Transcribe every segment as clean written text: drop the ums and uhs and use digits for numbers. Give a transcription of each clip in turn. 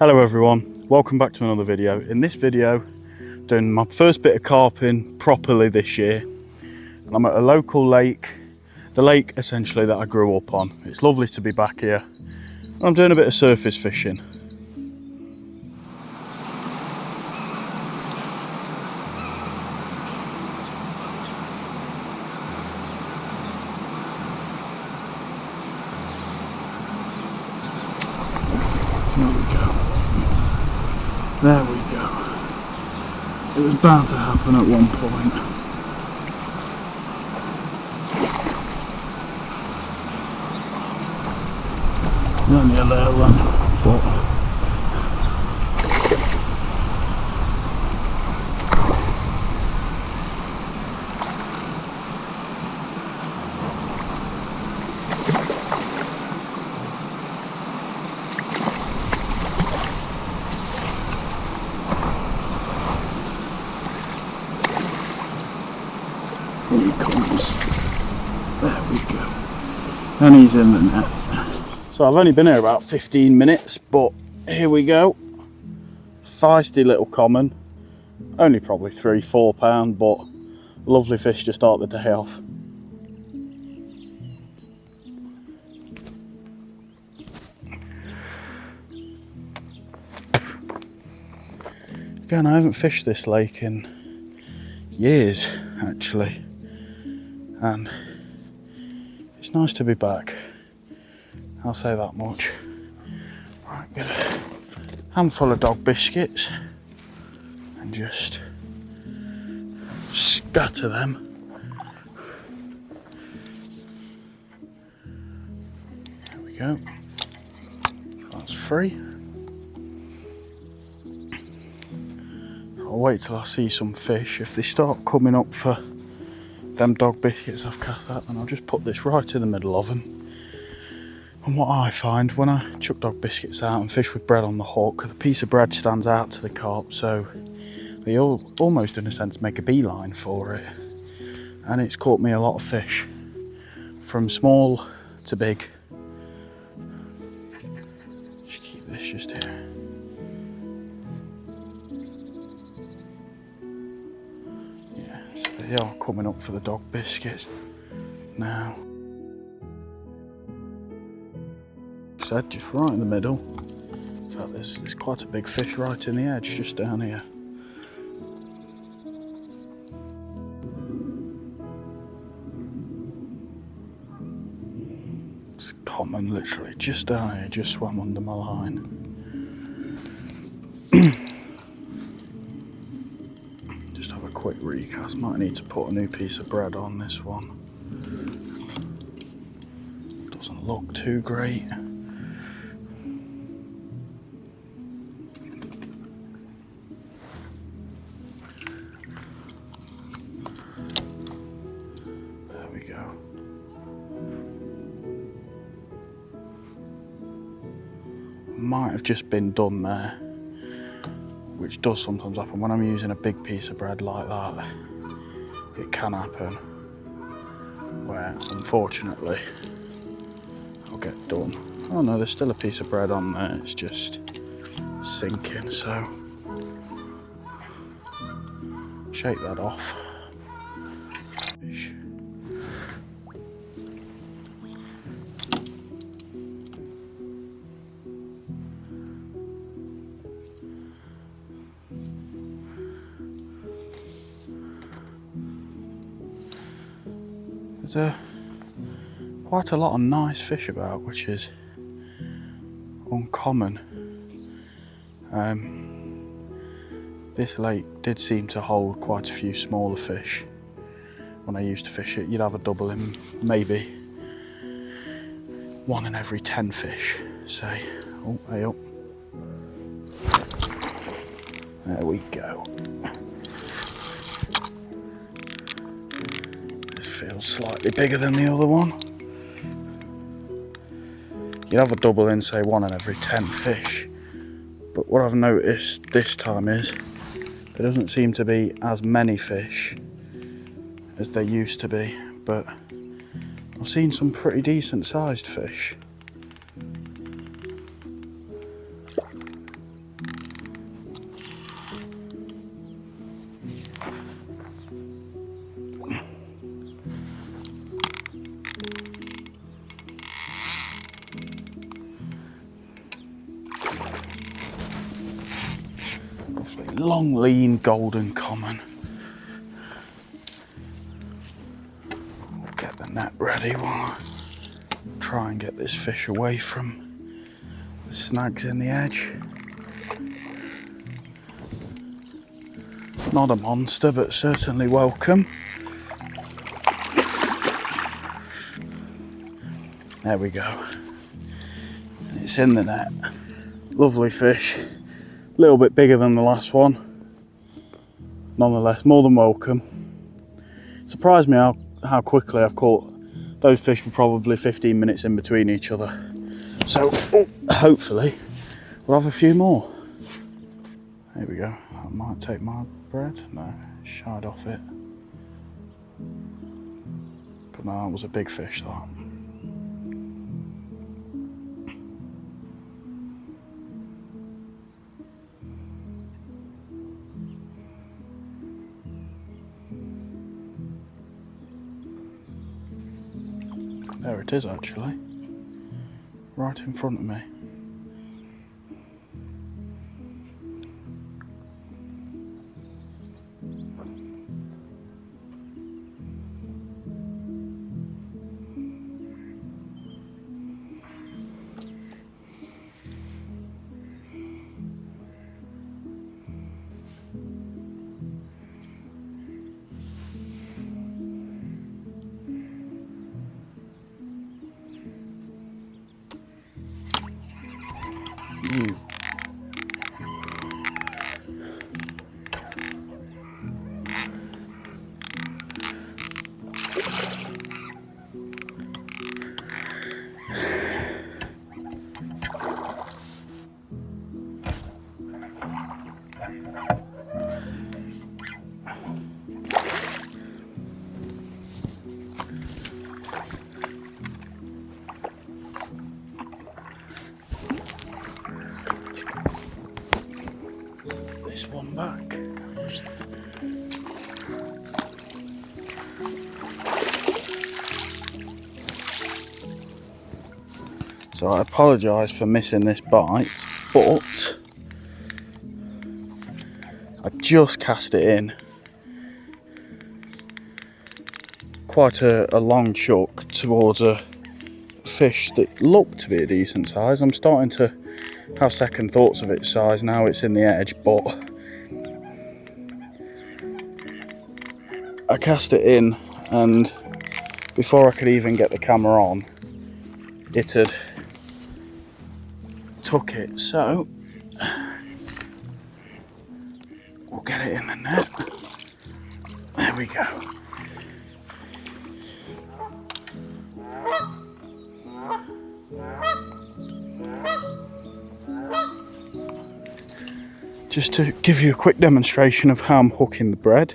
Hello everyone, welcome back to another video. In this video, I'm doing my first bit of carping properly this year. And I'm at a local lake, the lake essentially that I grew up on. It's lovely to be back here. I'm doing a bit of surface fishing. There we go. There we go. It was bound to happen at one point. Only a little one, but here he comes. There we go. And he's in the net. So I've only been here about 15 minutes, but here we go. Feisty little common. Only probably £3–4, but lovely fish to start the day off. Again, I haven't fished this lake in years, actually. And it's nice to be back. I'll say that much. Right, get a handful of dog biscuits and just scatter them. There we go. That's free. I'll wait till I see some fish. If they start coming up for them dog biscuits I've cast out, then I'll just put this right in the middle of them. And what I find when I chuck dog biscuits out and fish with bread on the hook, the piece of bread stands out to the carp, so they all almost in a sense make a beeline for it. And it's caught me a lot of fish, from small to big. Just keep this just here. Yeah, so they are coming up for the dog biscuits now. Said just right in the middle. In fact, there's quite a big fish right in the edge, just down here. It's common, literally just down here, just swam under my line. Just have a quick recast. Might need to put a new piece of bread on this one. Doesn't look too great. Might have just been done there, which does sometimes happen when I'm using a big piece of bread like that. It can happen where unfortunately I'll get done. Oh no, there's still a piece of bread on there, it's just sinking, so shake that off. There's quite a lot of nice fish about, which is uncommon. This lake did seem to hold quite a few smaller fish when I used to fish it. You'd have a double in maybe 1 in every 10 fish, say. Oh, hey up. There we go. Feels slightly bigger than the other one. You'd have a double in, say 1 in every 10 fish. But what I've noticed this time is there doesn't seem to be as many fish as there used to be, but I've seen some pretty decent sized fish. long, lean, golden common. Get the net ready while I try and get this fish away from the snags in the edge. Not a monster, but certainly welcome. There we go. And it's in the net. Lovely fish. A little bit bigger than the last one. Nonetheless, more than welcome. Surprised me how quickly I've caught. Those fish were probably 15 minutes in between each other. So hopefully we'll have a few more. There we go. I might take my bread. No, shied off it. But no, that was a big fish, that. There it is, actually, right in front of me. You. This one back. So I apologise for missing this bite, but I just cast it in. Quite a long chuck towards a fish that looked to be a decent size. I'm starting to have second thoughts of its size now it's in the edge, but I cast it in, and before I could even get the camera on, it had took it. So we'll get it in the net. There we go. Just to give you a quick demonstration of how I'm hooking the bread.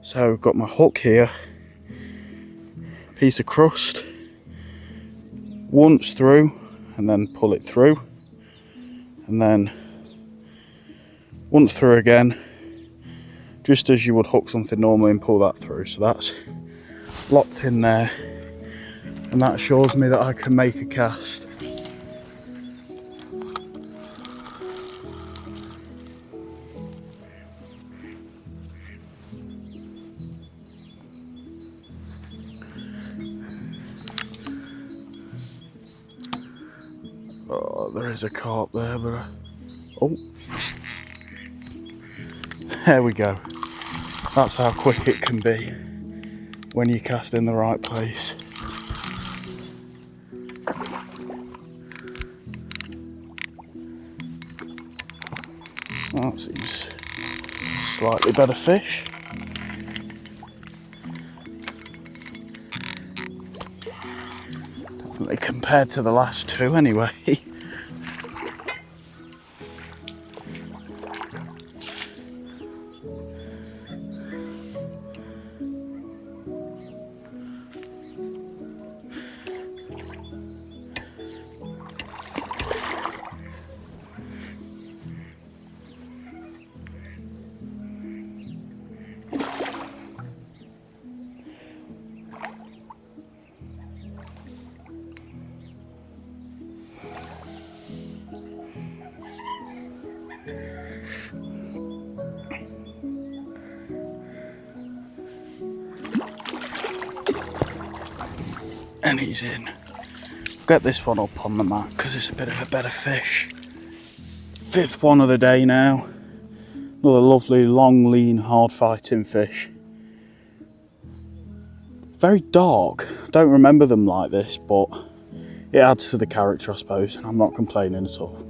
So I've got my hook here, piece of crust, once through and then pull it through, and then once through again, just as you would hook something normally and pull that through. So that's locked in there, and that assures me that I can make a cast. Oh, there is a carp there, but oh, there we go. That's how quick it can be when you cast in the right place. That seems slightly better fish. Definitely compared to the last two anyway. and he's in. Get this one up on the mat because it's a bit of a better fish. 5th one of the day now. Another lovely, long, lean, hard fighting fish. Very dark. I don't remember them like this, but it adds to the character, I suppose, and I'm not complaining at all.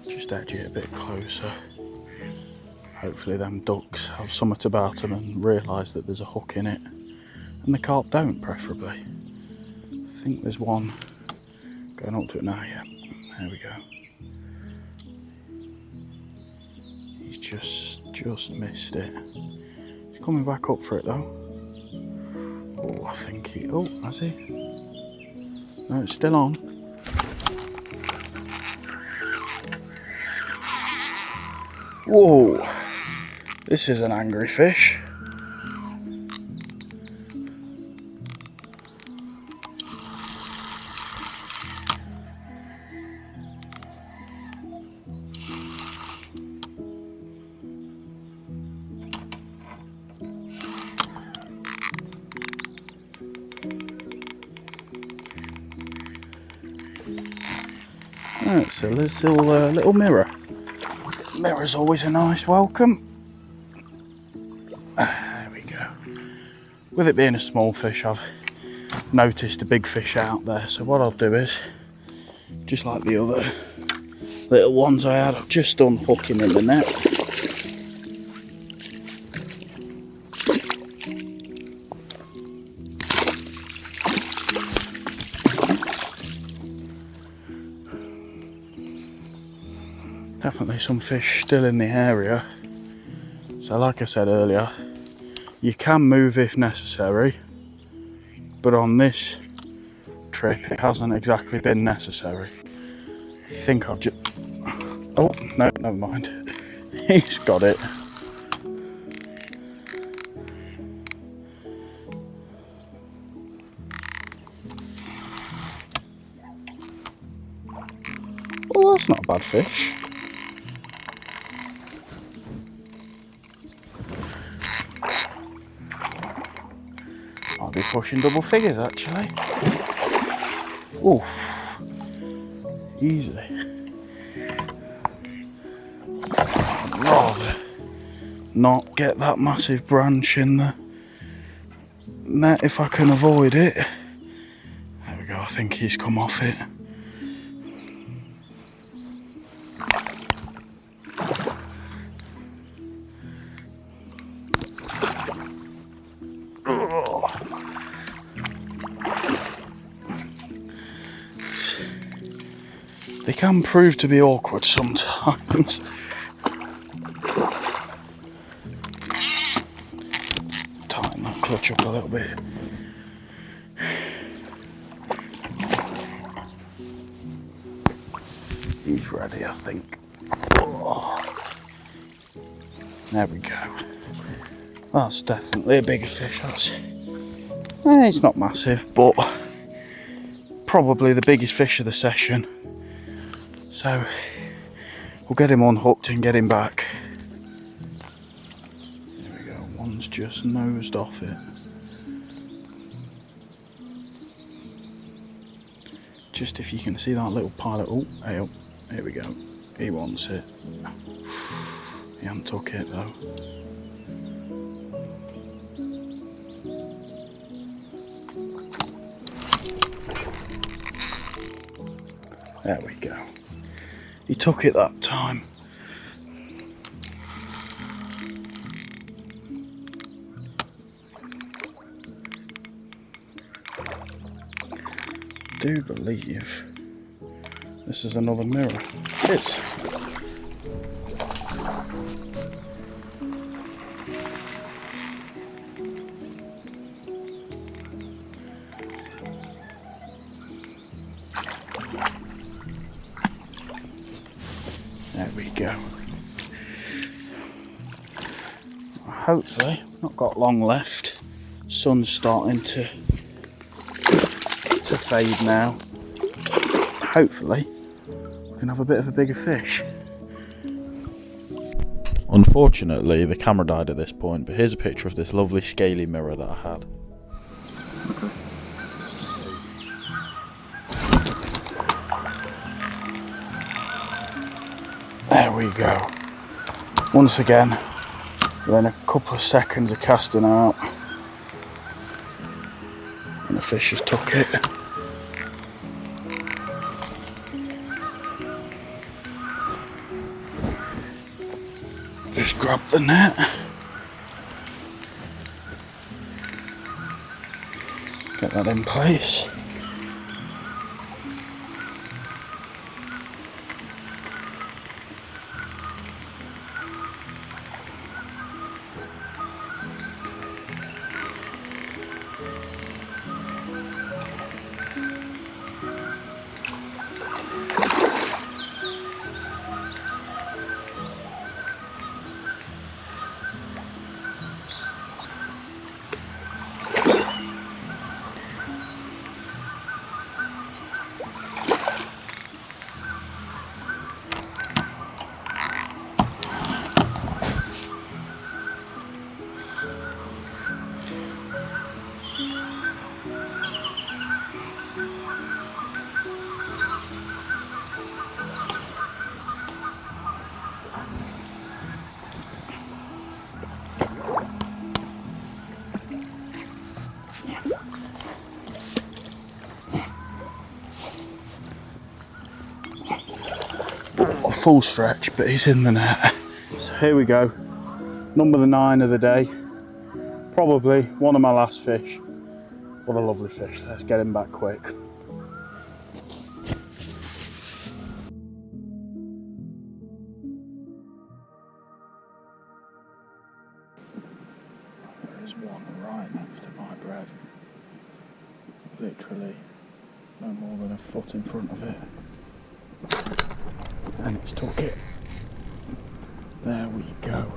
Just edge it a bit closer. Hopefully them ducks have something about them and realise that there's a hook in it. And the carp don't, preferably. I think there's one going up to it now, yeah. There we go. He's just missed it. He's coming back up for it though. Oh, I think he... Oh, has he? No, it's still on. Whoa! This is an angry fish. That's a little mirror. Mirror's always a nice welcome. There we go. With it being a small fish, I've noticed a big fish out there, so what I'll do is, just like the other little ones I had, I've just unhook him in the net. Definitely some fish still in the area. So like I said earlier, you can move if necessary, but on this trip it hasn't exactly been necessary. I think I've just... Oh, no, never mind. He's got it. Oh, that's not a bad fish. I'll be pushing double figures actually. Oof. Easy. I'd rather not get that massive branch in the net if I can avoid it. There we go, I think he's come off it. They can prove to be awkward sometimes. Tighten that clutch up a little bit. He's ready, I think. Oh. There we go. That's definitely a bigger fish. It's not massive, but probably the biggest fish of the session. So we'll get him unhooked and get him back. There we go, one's just nosed off it. Just if you can see that little pilot, oh, hey up, here we go. He wants it. He hasn't took it though. There we go. He took it that time. I do believe this is another mirror. It is. There we go. Hopefully, not got long left. Sun's starting to fade now. Hopefully, we can have a bit of a bigger fish. Unfortunately, the camera died at this point, but here's a picture of this lovely scaly mirror that I had. There we go. Once again, within a couple of seconds of casting out, and the fish has took it. Just grab the net. Get that in place. A full stretch, but he's in the net. So here we go, number 9 of the day, probably one of my last fish. What a lovely fish. Let's get him back quick. There's one right next to my bread, literally no more than a foot in front of it. And it's took it. There we go.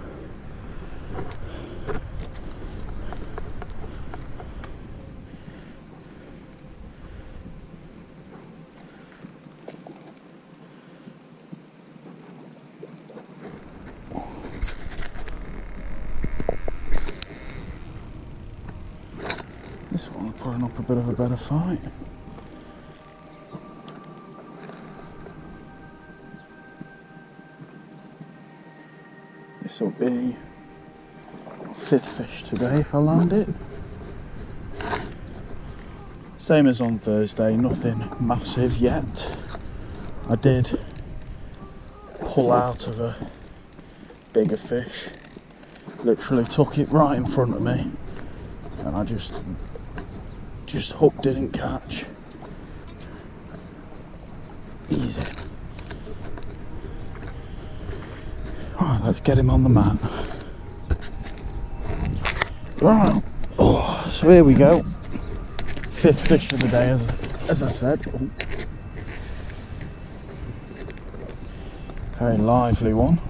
This one's putting up a bit of a better fight. This will be 5th fish today if I land it. Same as on Thursday, nothing massive yet. I did pull out of a bigger fish, literally took it right in front of me, and I just hook didn't catch. Easy. Alright, let's get him on the mat. Right, oh, so here we go. 5th fish of the day, as I said. Oh. Very lively one.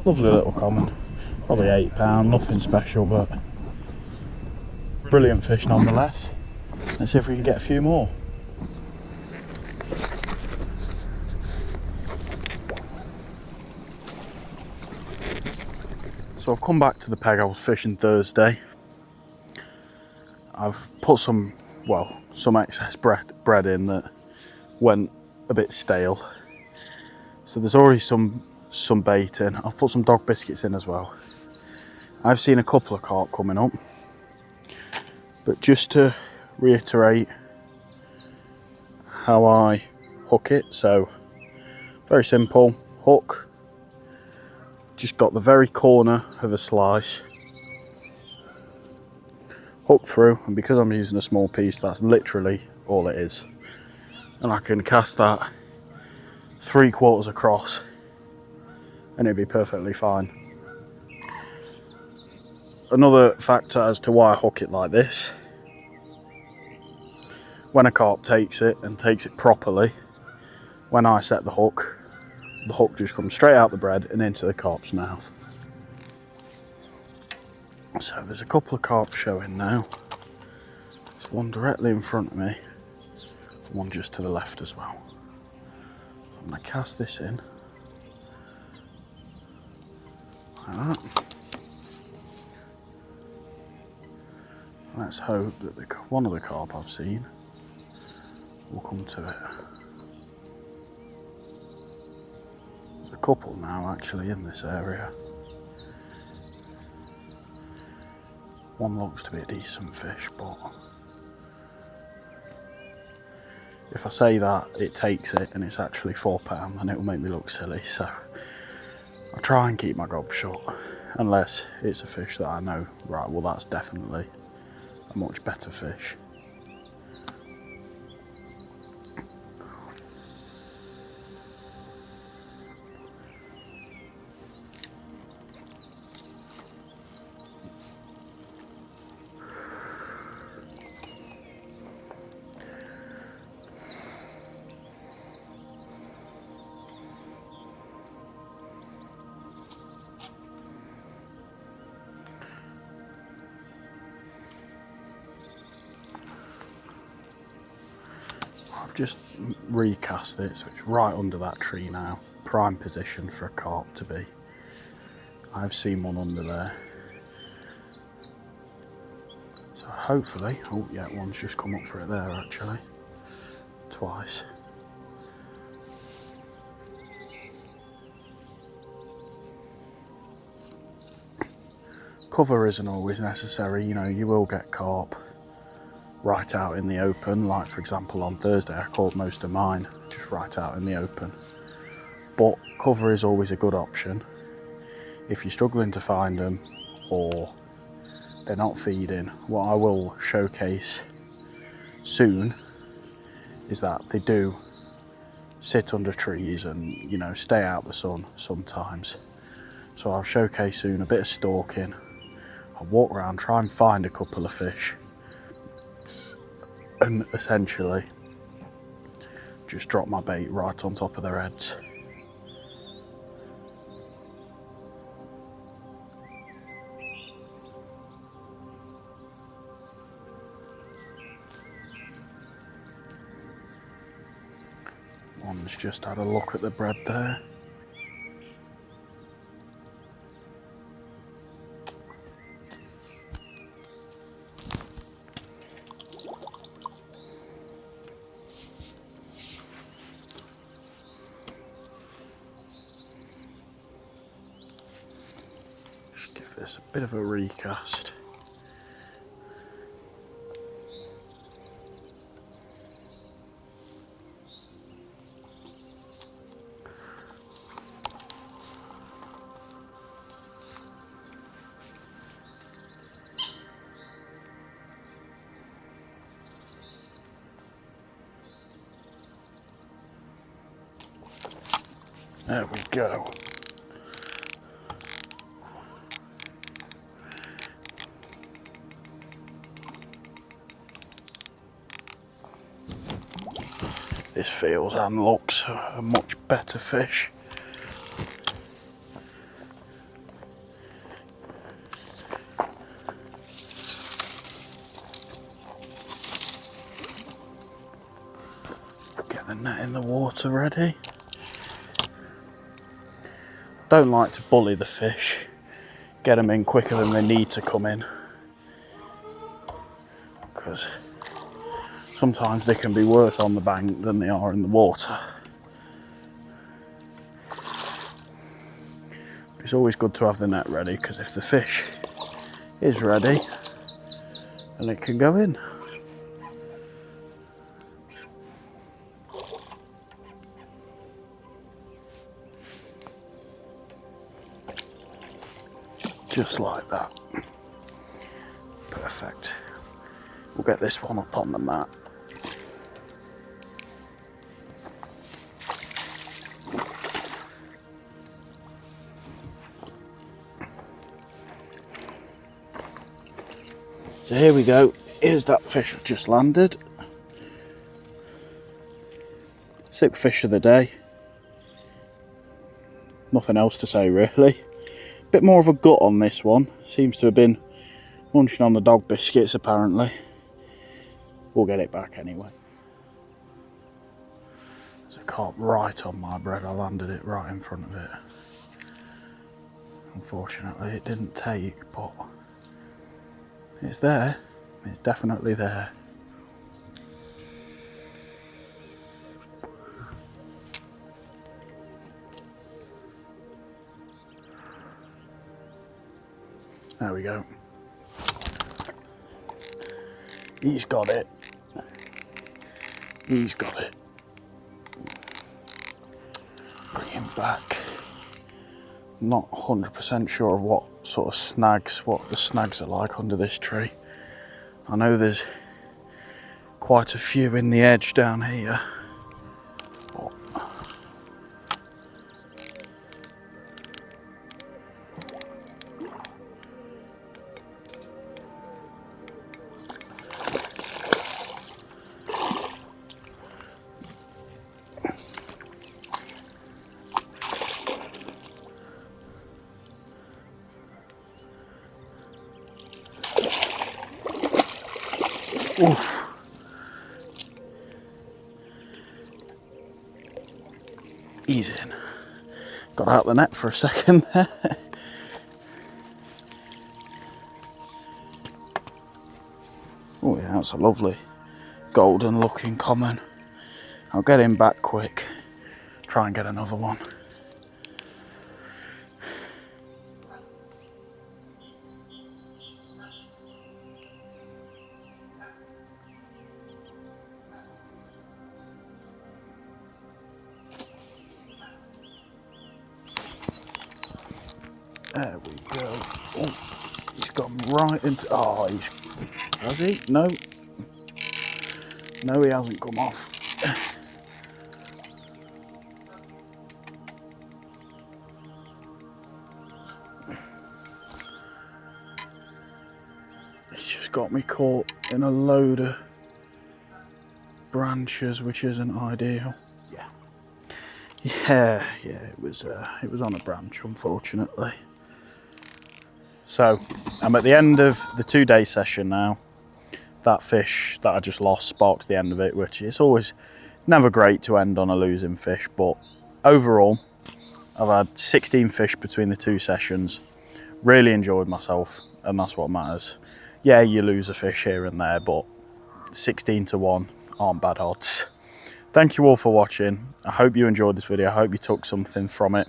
Lovely little common. Probably £8, nothing special, but brilliant fish nonetheless. Let's see if we can get a few more. So I've come back to the peg I was fishing Thursday. I've put some excess bread in that went a bit stale. So there's already some bait in. I've put some dog biscuits in as well. I've seen a couple of carp coming up. But just to reiterate how I hook it, so very simple, hook, just got the very corner of a slice, hook through, and because I'm using a small piece, that's literally all it is. And I can cast that 3/4 across and it'd be perfectly fine. Another factor as to why I hook it like this, when a carp takes it and takes it properly, when I set the hook just comes straight out the bread and into the carp's mouth. So there's a couple of carp showing now. There's one directly in front of me, one just to the left as well. So I'm going to cast this in. like that. Let's hope that one of the carp I've seen will come to it. There's a couple now actually in this area. One looks to be a decent fish, but if I say that it takes it and it's actually £4, then it will make me look silly. So I try and keep my gob shut, unless it's a fish that I know, right, well that's definitely a much better fish. I've just recast it, so it's right under that tree now. Prime position for a carp to be. I've seen one under there. So hopefully, oh yeah, one's just come up for it there actually. Twice. Cover isn't always necessary, you know, you will get carp right out in the open, like for example on Thursday I caught most of mine just right out in the open. But cover is always a good option if you're struggling to find them or they're not feeding. What I will showcase soon is that they do sit under trees and, you know, stay out the sun sometimes. So I'll showcase soon a bit of stalking. I'll walk around, try and find a couple of fish, and essentially just drop my bait right on top of their heads. One's just had a look at the bread there. Give this a bit of a recast. There we go. This feels and looks a much better fish. Get the net in the water ready. Don't like to bully the fish. Get them in quicker than they need to come in, because sometimes they can be worse on the bank than they are in the water. It's always good to have the net ready, because if the fish is ready, then it can go in. Just like that. Perfect. We'll get this one up on the mat. So here we go. Here's that fish I just landed. 6th fish of the day. Nothing else to say really. Bit more of a gut on this one. Seems to have been munching on the dog biscuits apparently. We'll get it back anyway. There's a carp right on my bread. I landed it right in front of it. Unfortunately it didn't take, but it's there. It's definitely there. There we go. He's got it. He's got it. Bring him back. Not 100% sure of what sort of snags, what the snags are like under this tree. I know there's quite a few in the edge down here. But oof. He's in. Got out the net for a second there. Oh yeah, that's a lovely golden looking common. I'll get him back quick. Try and get another one. There we go. Oh, he's gone right into. Oh, has he? No. No, he hasn't come off. It's just got me caught in a load of branches, which isn't ideal. Yeah, it was on a branch, unfortunately. So I'm at the end of the 2-day session now. That fish that I just lost sparked the end of it, which is always never great to end on a losing fish, but overall I've had 16 fish between the 2 sessions. Really enjoyed myself, and that's what matters. Yeah, you lose a fish here and there, but 16 to 1 aren't bad odds. Thank you all for watching. I hope you enjoyed this video. I hope you took something from it,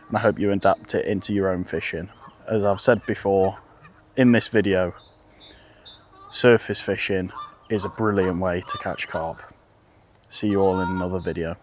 and I hope you adapt it into your own fishing. As I've said before in this video, surface fishing is a brilliant way to catch carp. See you all in another video.